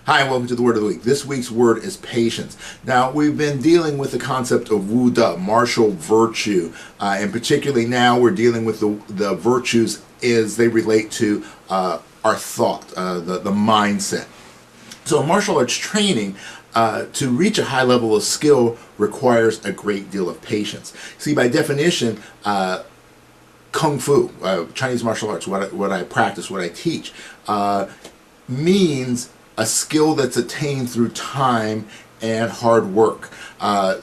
Hi, and welcome to the Word of the Week. This week's word is patience. Now, we've been dealing with the concept of Wu De, martial virtue, and particularly now we're dealing with the virtues as they relate to our thought, the mindset. So, martial arts training to reach a high level of skill requires a great deal of patience. See, by definition, Kung Fu, Chinese martial arts, what I practice, what I teach, means a skill that's attained through time and hard work.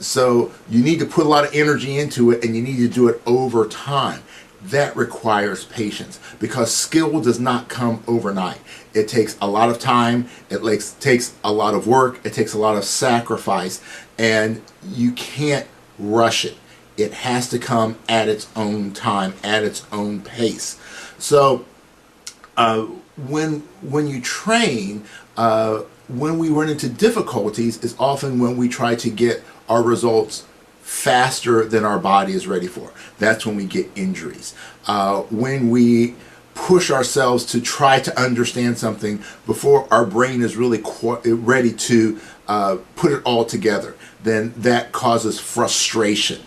So you need to put a lot of energy into it, and you need to do it over time. That requires patience because skill does not come overnight. It takes a lot of time, it takes a lot of work, it takes a lot of sacrifice, and you can't rush it. It has to come at its own time, at its own pace. So when you train, when we run into difficulties is often when we try to get our results faster than our body is ready for. That's when we get injuries. When we push ourselves to try to understand something before our brain is really ready to put it all together, then that causes frustration.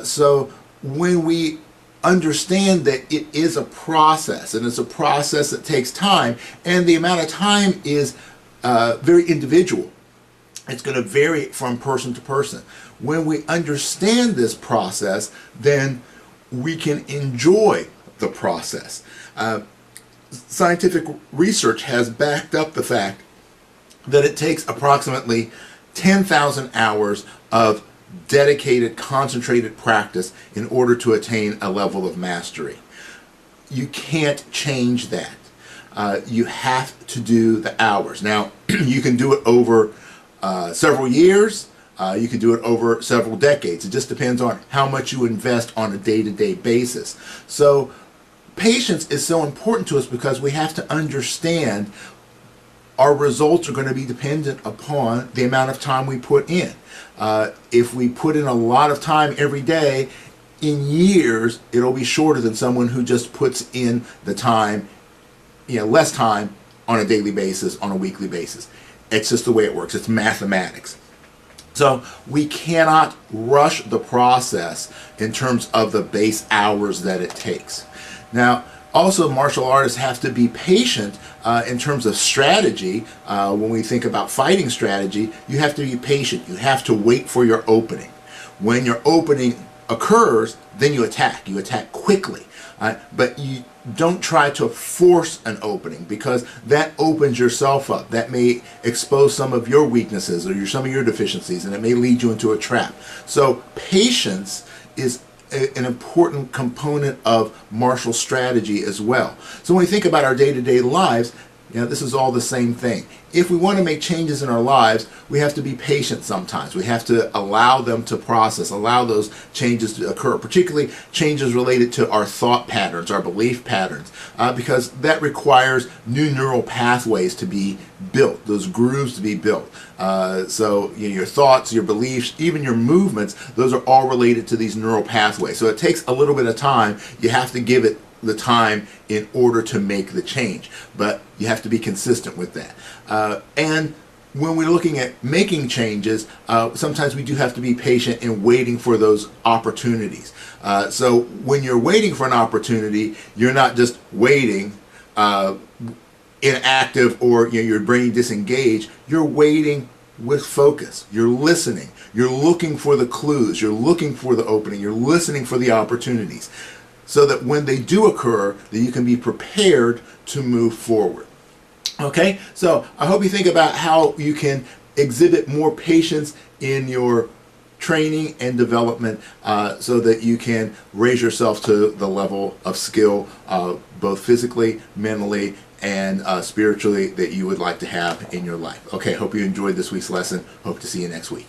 So when we understand that it is a process, and it's a process that takes time, and the amount of time is very individual. It's going to vary from person to person. When we understand this process, then we can enjoy the process. Scientific research has backed up the fact that it takes approximately 10,000 hours of dedicated, concentrated practice in order to attain a level of mastery. You can't change that. You have to do the hours. Now, you can do it over several years. You can do it over several decades. It just depends on how much you invest on a day-to-day basis. So patience is so important to us because we have to understand our results are going to be dependent upon the amount of time we put in. If we put in a lot of time every day, in years, it'll be shorter than someone who just puts in the time, less time on a daily basis, on a weekly basis. It's just the way it works. It's mathematics. So we cannot rush the process in terms of the base hours that it takes. Now, also, martial artists have to be patient in terms of strategy. When we think about fighting strategy, you have to be patient. You have to wait for your opening. When your opening occurs, then you attack. You attack quickly. But you don't try to force an opening because that opens yourself up. That may expose some of your weaknesses or some of your deficiencies, and it may lead you into a trap. So patience is an important component of martial strategy as well. So when we think about our day-to-day lives, this is all the same thing. If we want to make changes in our lives, we have to be patient sometimes. We have to allow them to process, allow those changes to occur, particularly changes related to our thought patterns, our belief patterns, because that requires new neural pathways to be built, those grooves to be built. So your thoughts, your beliefs, even your movements, those are all related to these neural pathways. So it takes a little bit of time. You have to give it the time in order to make the change, but you have to be consistent with that. And when we're looking at making changes, sometimes we do have to be patient in waiting for those opportunities. So when you're waiting for an opportunity, you're not just waiting inactive or your brain disengaged. You're waiting with focus. You're listening. You're looking for the clues. You're looking for the opening. You're listening for the opportunities, so that when they do occur, that you can be prepared to move forward. Okay, so I hope you think about how you can exhibit more patience in your training and development so that you can raise yourself to the level of skill, both physically, mentally, and spiritually that you would like to have in your life. Okay, hope you enjoyed this week's lesson. Hope to see you next week.